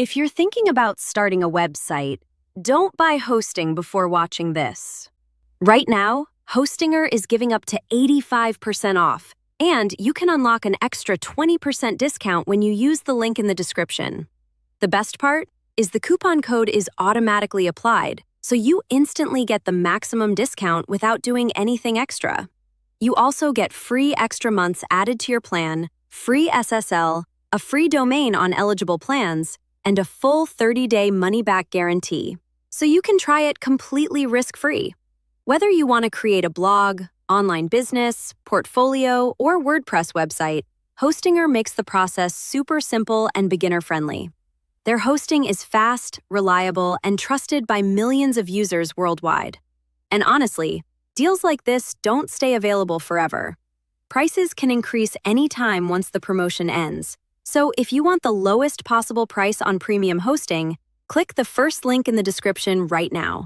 If you're thinking about starting a website, don't buy hosting before watching this. Right now, Hostinger is giving up to 85% off, and you can unlock an extra 20% discount when you use the link in the description. The best part is the coupon code is automatically applied, so you instantly get the maximum discount without doing anything extra. You also get free extra months added to your plan, free SSL, a free domain on eligible plans, and a full 30-day money-back guarantee, so you can try it completely risk-free. Whether you want to create a blog, online business, portfolio, or WordPress website, Hostinger makes the process super simple and beginner-friendly. Their hosting is fast, reliable, and trusted by millions of users worldwide. And honestly, deals like this don't stay available forever. Prices can increase anytime once the promotion ends. So if you want the lowest possible price on premium hosting, click the first link in the description right now.